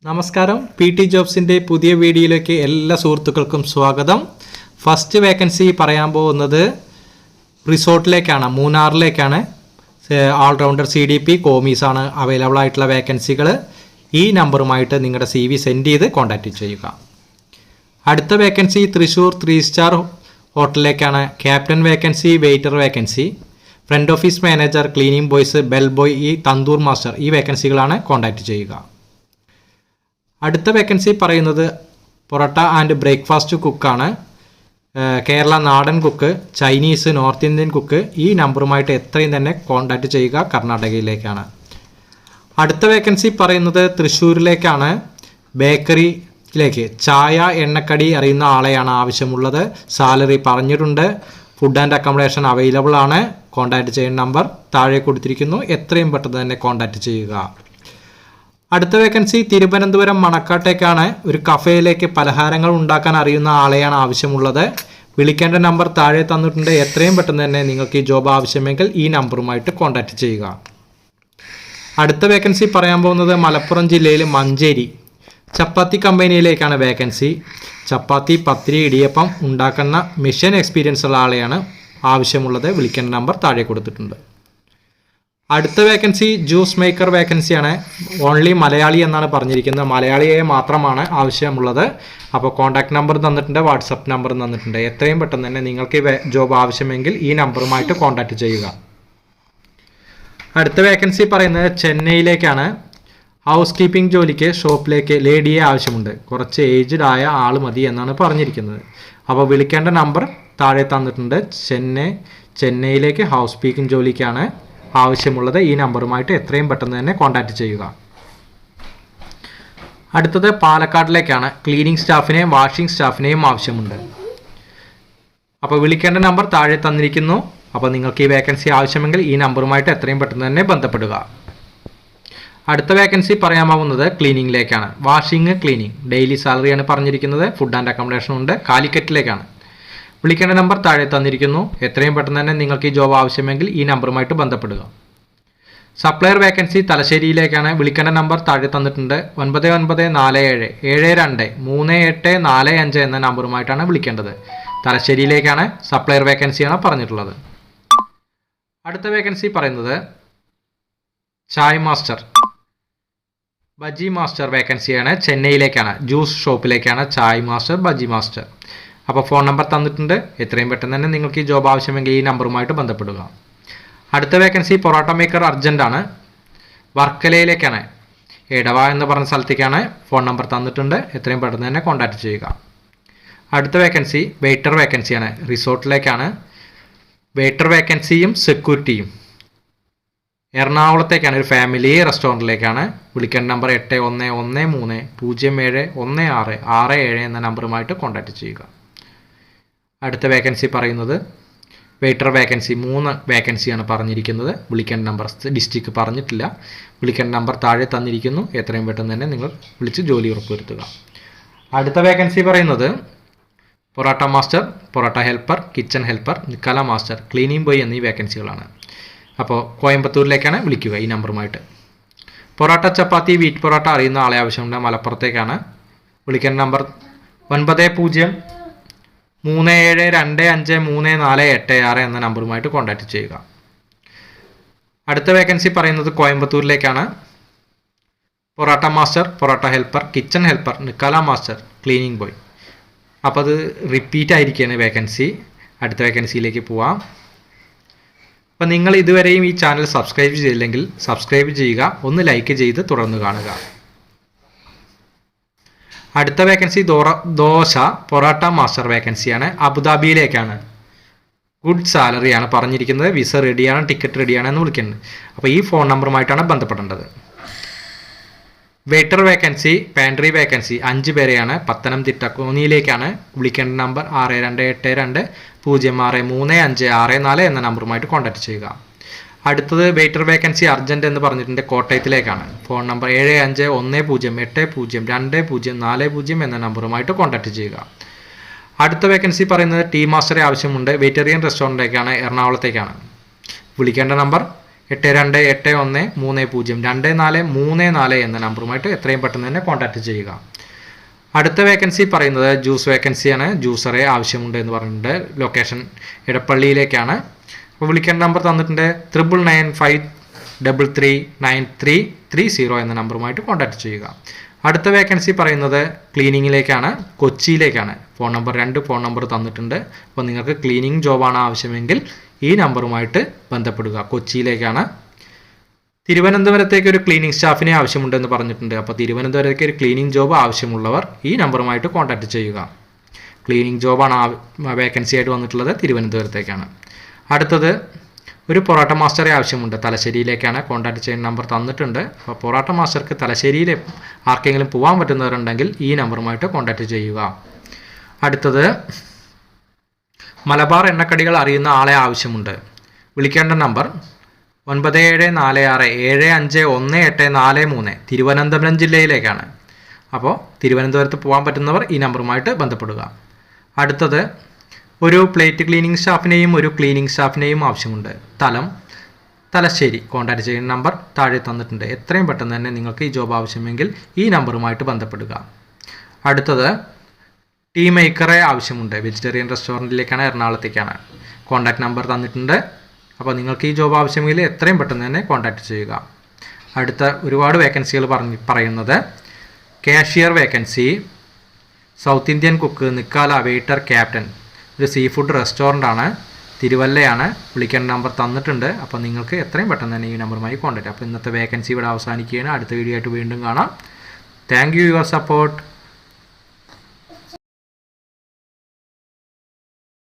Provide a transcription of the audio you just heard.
നമസ്കാരം, P T ജോബ്സിൻ്റെ പുതിയ വീഡിയോയിലേക്ക് എല്ലാ സുഹൃത്തുക്കൾക്കും സ്വാഗതം. ഫസ്റ്റ് വേക്കൻസി പറയാൻ പോകുന്നത് റിസോർട്ടിലേക്കാണ്, മൂന്നാറിലേക്കാണ്. ഓൾറൗണ്ടർ CDP കോമീസാണ് അവൈലബിൾ ആയിട്ടുള്ള വേക്കൻസികൾ. ഈ നമ്പറുമായിട്ട് നിങ്ങളുടെ CV സെൻഡ് ചെയ്ത് കോൺടാക്റ്റ് ചെയ്യുക. അടുത്ത വേക്കൻസി തൃശ്ശൂർ 3 സ്റ്റാർ ഹോട്ടലിലേക്കാണ്. Captain vacancy, waiter vacancy, front office manager, cleaning boys, bell boy, ഈ തന്തൂർ മാസ്റ്റർ, ഈ വേക്കൻസികളാണ് കോൺടാക്റ്റ് ചെയ്യുക. അടുത്ത വേക്കൻസി പറയുന്നത് പൊറോട്ട ആൻഡ് ബ്രേക്ക്ഫാസ്റ്റ് കുക്കാണ്. കേരള നാടൻ cook, Chinese, north Indian cook. ഈ നമ്പറുമായിട്ട് എത്രയും തന്നെ കോൺടാക്റ്റ് ചെയ്യുക. കർണാടകയിലേക്കാണ്. അടുത്ത വേക്കൻസി പറയുന്നത് തൃശ്ശൂരിലേക്കാണ്. ബേക്കറിയിലേക്ക് ചായ, എണ്ണക്കടി അറിയുന്ന ആളെയാണ് ആവശ്യമുള്ളത്. സാലറി പറഞ്ഞിട്ടുണ്ട്. ഫുഡ് ആൻഡ് അക്കോമഡേഷൻ അവൈലബിൾ ആണ്. കോൺടാക്റ്റ് ചെയ്യുന്ന നമ്പർ താഴെ കൊടുത്തിരിക്കുന്നു. എത്രയും പെട്ടെന്ന് തന്നെ കോൺടാക്റ്റ് ചെയ്യുക. അടുത്ത വേക്കൻസി തിരുവനന്തപുരം മണക്കാട്ടേക്കാണ്. ഒരു കഫേയിലേക്ക് പലഹാരങ്ങൾ ഉണ്ടാക്കാൻ അറിയുന്ന ആളെയാണ് ആവശ്യമുള്ളത്. വിളിക്കേണ്ട നമ്പർ താഴെ തന്നിട്ടുണ്ട്. എത്രയും പെട്ടെന്ന് തന്നെ നിങ്ങൾക്ക് ഈ ജോബ് ആവശ്യമെങ്കിൽ ഈ നമ്പറുമായിട്ട് കോൺടാക്റ്റ് ചെയ്യുക. അടുത്ത വേക്കൻസി പറയാൻ പോകുന്നത് മലപ്പുറം ജില്ലയിൽ മഞ്ചേരി ചപ്പാത്തി കമ്പനിയിലേക്കാണ് വേക്കൻസി. ചപ്പാത്തി, പത്തിരി, ഇടിയപ്പം ഉണ്ടാക്കുന്ന മിഷൻ എക്സ്പീരിയൻസ് ഉള്ള ആളെയാണ് ആവശ്യമുള്ളത്. വിളിക്കേണ്ട നമ്പർ താഴെ കൊടുത്തിട്ടുണ്ട്. അടുത്ത വേക്കൻസി ജ്യൂസ് മേക്കർ വേക്കൻസിയാണ്. ഓൺലി മലയാളി എന്നാണ് പറഞ്ഞിരിക്കുന്നത്. മലയാളിയെ മാത്രമാണ് ആവശ്യമുള്ളത്. അപ്പോൾ കോൺടാക്ട് നമ്പർ തന്നിട്ടുണ്ട്, വാട്സപ്പ് നമ്പർ തന്നിട്ടുണ്ട്. എത്രയും പെട്ടെന്ന് തന്നെ നിങ്ങൾക്ക് ജോബ് ആവശ്യമെങ്കിൽ ഈ നമ്പറുമായിട്ട് കോൺടാക്റ്റ് ചെയ്യുക. അടുത്ത വേക്കൻസി പറയുന്നത് ചെന്നൈയിലേക്കാണ്. ഹൗസ് കീപ്പിംഗ് ജോലിക്ക് ഷോപ്പിലേക്ക് ലേഡിയെ ആവശ്യമുണ്ട്. കുറച്ച് ഏജ്ഡ് ആയ ആൾ മതി എന്നാണ് പറഞ്ഞിരിക്കുന്നത്. അപ്പോൾ വിളിക്കേണ്ട നമ്പർ താഴെ തന്നിട്ടുണ്ട്. ചെന്നൈയിലേക്ക് ഹൗസ് കീപ്പിംഗ് ജോലിക്കാണ് ആവശ്യമുള്ളത്. ഈ നമ്പറുമായിട്ട് എത്രയും പെട്ടെന്ന് തന്നെ കോൺടാക്റ്റ് ചെയ്യുക. അടുത്തത് പാലക്കാടിലേക്കാണ്. ക്ലീനിങ് സ്റ്റാഫിനെയും വാഷിംഗ് സ്റ്റാഫിനെയും ആവശ്യമുണ്ട്. അപ്പോൾ വിളിക്കേണ്ട നമ്പർ താഴെ തന്നിരിക്കുന്നു. അപ്പോൾ നിങ്ങൾക്ക് ഈ വേക്കൻസി ആവശ്യമെങ്കിൽ ഈ നമ്പറുമായിട്ട് എത്രയും പെട്ടെന്ന് തന്നെ ബന്ധപ്പെടുക. അടുത്ത വേക്കൻസി പറയാമാവുന്നത് ക്ലീനിങ്ങിലേക്കാണ്. വാഷിംഗ്, ക്ലീനിങ്, ഡെയിലി സാലറിയാണ് പറഞ്ഞിരിക്കുന്നത്. ഫുഡ് ആൻഡ് അക്കോമഡേഷൻ ഉണ്ട്. കാലിക്കറ്റിലേക്കാണ്. വിളിക്കേണ്ട നമ്പർ താഴെ തന്നിരിക്കുന്നു. എത്രയും പെട്ടെന്ന് തന്നെ നിങ്ങൾക്ക് ഈ ജോബ് ആവശ്യമെങ്കിൽ ഈ നമ്പറുമായിട്ട് ബന്ധപ്പെടുക. സപ്ലയർ വേക്കൻസി തലശ്ശേരിയിലേക്കാണ്. വിളിക്കേണ്ട നമ്പർ താഴെ തന്നിട്ടുണ്ട്. 9947 72 3845 എന്ന നമ്പറുമായിട്ടാണ് വിളിക്കേണ്ടത്. തലശ്ശേരിയിലേക്കാണ്. സപ്ലയർ വേക്കൻസിയാണ് പറഞ്ഞിട്ടുള്ളത്. അടുത്ത വേക്കൻസി പറയുന്നത് ചായ് മാസ്റ്റർ, ബജി മാസ്റ്റർ വേക്കൻസിയാണ്. ചെന്നൈയിലേക്കാണ്. ജ്യൂസ് ഷോപ്പിലേക്കാണ്. Chai master, bajji master. അപ്പോൾ ഫോൺ നമ്പർ തന്നിട്ടുണ്ട്. എത്രയും പെട്ടെന്ന് തന്നെ നിങ്ങൾക്ക് ഈ ജോബ് ആവശ്യമെങ്കിൽ ഈ നമ്പറുമായിട്ട് ബന്ധപ്പെടുക. അടുത്ത വേക്കൻസി പൊറോട്ട മേക്കർ അർജൻറ്റാണ്. വർക്കലയിലേക്കാണ്. എടവ എന്ന് പറഞ്ഞ സ്ഥലത്തേക്കാണ്. ഫോൺ നമ്പർ തന്നിട്ടുണ്ട്. എത്രയും പെട്ടെന്ന് തന്നെ കോൺടാക്റ്റ് ചെയ്യുക. അടുത്ത വേക്കൻസി വെയിറ്റർ വേക്കൻസിയാണ്. റിസോർട്ടിലേക്കാണ്. വെയിറ്റർ വേക്കൻസിയും സെക്യൂരിറ്റിയും. എറണാകുളത്തേക്കാണ്. ഒരു ഫാമിലി റെസ്റ്റോറൻറ്റിലേക്കാണ്. വിളിക്കേണ്ട നമ്പർ 8113071667 എന്ന നമ്പറുമായിട്ട് കോൺടാക്റ്റ് ചെയ്യുക. അടുത്ത വേക്കൻസി പറയുന്നത് വെയിറ്റർ വേക്കൻസി 3 വേക്കൻസിയാണ് പറഞ്ഞിരിക്കുന്നത്. വിളിക്കേണ്ട നമ്പർ ഡിസ്ട്രിക്ട് പറഞ്ഞിട്ടില്ല. വിളിക്കേണ്ട നമ്പർ താഴെ തന്നിരിക്കുന്നു. എത്രയും പെട്ടെന്ന് തന്നെ നിങ്ങൾ വിളിച്ച് ജോലി ഉറപ്പുവരുത്തുക. അടുത്ത വേക്കൻസി പറയുന്നത് parotta master, parotta helper, kitchen helper, നിക്കാല മാസ്റ്റർ, ക്ലീനിങ് ബോയ് എന്നീ വേക്കൻസികളാണ്. അപ്പോൾ കോയമ്പത്തൂരിലേക്കാണ് വിളിക്കുക ഈ നമ്പറുമായിട്ട്. പൊറോട്ട, ചപ്പാത്തി, വീറ്റ് പൊറോട്ട അറിയുന്ന ആളെ ആവശ്യമുണ്ട്. മലപ്പുറത്തേക്കാണ്. വിളിക്കേണ്ട നമ്പർ 9037253486 എന്ന നമ്പറുമായിട്ട് കോൺടാക്റ്റ് ചെയ്യുക. അടുത്ത വേക്കൻസി പറയുന്നത് കോയമ്പത്തൂരിലേക്കാണ്. Parotta master, parotta helper, kitchen helper, നിക്കാല മാസ്റ്റർ, ക്ലീനിങ് ബോയ്. അപ്പോൾ അത് റിപ്പീറ്റ് ആയിരിക്കുകയാണ് വേക്കൻസി. അടുത്ത വേക്കൻസിയിലേക്ക് പോവാം. അപ്പോൾ നിങ്ങൾ ഇതുവരെയും ഈ ചാനൽ സബ്സ്ക്രൈബ് ചെയ്തില്ലെങ്കിൽ സബ്സ്ക്രൈബ് ചെയ്യുക. ഒന്ന് ലൈക്ക് ചെയ്ത് തുടർന്ന് കാണുക. അടുത്ത വേക്കൻസി ദോശ പൊറോട്ട മാസ്റ്റർ വേക്കൻസിയാണ്. അബുദാബിയിലേക്കാണ്. ഗുഡ് സാലറിയാണ് പറഞ്ഞിരിക്കുന്നത്. വിസ റെഡിയാണ്, ടിക്കറ്റ് റെഡിയാണ് എന്ന് വിളിക്കുന്നത്. അപ്പോൾ ഈ ഫോൺ നമ്പറുമായിട്ടാണ് ബന്ധപ്പെടേണ്ടത്. വെയിറ്റർ വേക്കൻസി, പാൻട്രി വേക്കൻസി 5 പേരെയാണ്. പത്തനംതിട്ട കോന്നിയിലേക്കാണ്. വിളിക്കേണ്ട നമ്പർ 6282063564 എന്ന നമ്പറുമായിട്ട് കോൺടാക്റ്റ് ചെയ്യുക. അടുത്തത് വെയിറ്റർ വേക്കൻസി അർജൻറ്റ് എന്ന് പറഞ്ഞിട്ടുണ്ട്. കോട്ടയത്തിലേക്കാണ്. ഫോൺ നമ്പർ 7510802040 എന്ന നമ്പറുമായിട്ട് കോൺടാക്റ്റ് ചെയ്യുക. അടുത്ത വേക്കൻസി പറയുന്നത് ടീ മാസ്റ്ററെ ആവശ്യമുണ്ട്. വെജിറ്റേറിയൻ റെസ്റ്റോറൻറ്റിലേക്കാണ്. എറണാകുളത്തേക്കാണ്. വിളിക്കേണ്ട നമ്പർ 8281302434 എന്ന നമ്പറുമായിട്ട് എത്രയും പെട്ടെന്ന് തന്നെ കോൺടാക്റ്റ് ചെയ്യുക. അടുത്ത വേക്കൻസി പറയുന്നത് ജ്യൂസ് വേക്കൻസിയാണ്. ജ്യൂസറെ ആവശ്യമുണ്ട് എന്ന് പറഞ്ഞിട്ടുണ്ട്. ലൊക്കേഷൻ ഇടപ്പള്ളിയിലേക്കാണ്. അപ്പോൾ വിളിക്കേണ്ട നമ്പർ തന്നിട്ടുണ്ട് 9995339330 എന്ന നമ്പറുമായിട്ട് കോൺടാക്റ്റ് ചെയ്യുക. അടുത്ത വേക്കൻസി പറയുന്നത് ക്ലീനിങ്ങിലേക്കാണ്, കൊച്ചിയിലേക്കാണ്. ഫോൺ നമ്പർ തന്നിട്ടുണ്ട്. അപ്പോൾ നിങ്ങൾക്ക് ക്ലീനിങ് ജോബാണ് ആവശ്യമെങ്കിൽ ഈ നമ്പറുമായിട്ട് ബന്ധപ്പെടുക. കൊച്ചിയിലേക്കാണ്. തിരുവനന്തപുരത്തേക്ക് ഒരു ക്ലീനിങ് സ്റ്റാഫിനെ ആവശ്യമുണ്ടെന്ന് പറഞ്ഞിട്ടുണ്ട്. അപ്പോൾ തിരുവനന്തപുരത്തേക്ക് ഒരു ക്ലീനിങ് ജോബ് ആവശ്യമുള്ളവർ ഈ നമ്പറുമായിട്ട് കോൺടാക്റ്റ് ചെയ്യുക. ക്ലീനിങ് ജോബാണ് വേക്കൻസി ആയിട്ട് വന്നിട്ടുള്ളത്, തിരുവനന്തപുരത്തേക്കാണ്. അടുത്തത് ഒരു പൊറോട്ട മാസ്റ്ററെ ആവശ്യമുണ്ട്, തലശ്ശേരിയിലേക്കാണ്. കോൺടാക്റ്റ് ചെയ്യുന്ന നമ്പർ തന്നിട്ടുണ്ട്. അപ്പോൾ പൊറോട്ട മാസ്റ്റർക്ക് തലശ്ശേരിയിൽ ആർക്കെങ്കിലും പോകാൻ പറ്റുന്നവരുണ്ടെങ്കിൽ ഈ നമ്പറുമായിട്ട് കോൺടാക്റ്റ് ചെയ്യുക. അടുത്തത് മലബാർ എണ്ണക്കടികൾ അറിയുന്ന ആളെ ആവശ്യമുണ്ട്. വിളിക്കേണ്ട നമ്പർ 9746751843, തിരുവനന്തപുരം ജില്ലയിലേക്കാണ്. അപ്പോൾ തിരുവനന്തപുരത്ത് പോകാൻ പറ്റുന്നവർ ഈ നമ്പറുമായിട്ട് ബന്ധപ്പെടുക. അടുത്തത് ഒരു പ്ലേറ്റ് ക്ലീനിങ് സ്റ്റാഫിനെയും ഒരു ക്ലീനിങ് സ്റ്റാഫിനെയും ആവശ്യമുണ്ട്. തലശ്ശേരി. കോൺടാക്റ്റ് ചെയ്യുന്ന നമ്പർ താഴെ തന്നിട്ടുണ്ട്. എത്രയും പെട്ടെന്ന് തന്നെ നിങ്ങൾക്ക് ഈ ജോബ് ആവശ്യമെങ്കിൽ ഈ നമ്പറുമായിട്ട് ബന്ധപ്പെടുക. അടുത്തത് ടീ മേക്കറെ ആവശ്യമുണ്ട്. വെജിറ്റേറിയൻ റെസ്റ്റോറൻറ്റിലേക്കാണ്, എറണാകുളത്തേക്കാണ്. കോൺടാക്റ്റ് നമ്പർ തന്നിട്ടുണ്ട്. അപ്പോൾ നിങ്ങൾക്ക് ഈ ജോബ് ആവശ്യമെങ്കിൽ എത്രയും പെട്ടെന്ന് തന്നെ കോൺടാക്റ്റ് ചെയ്യുക. അടുത്ത ഒരുപാട് വേക്കൻസികൾ പറയുന്നത് cashier vacancy, South Indian cook, നിക്കാല, വെയിറ്റർ, ക്യാപ്റ്റൻ. ഒരു സീ ഫുഡ് റെസ്റ്റോറൻ്റാണ്, തിരുവല്ലയാണ്. വിളിക്കേണ്ട നമ്പർ തന്നിട്ടുണ്ട്. അപ്പോൾ നിങ്ങൾക്ക് എത്രയും പെട്ടെന്ന് തന്നെ ഈ നമ്പറുമായി കോൺടാക്റ്റ്. അപ്പോൾ ഇന്നത്തെ വേക്കൻസി ഇവിടെ അവസാനിക്കുകയാണ്. അടുത്ത വീഡിയോ ആയിട്ട് വീണ്ടും കാണാം. Thank you your support.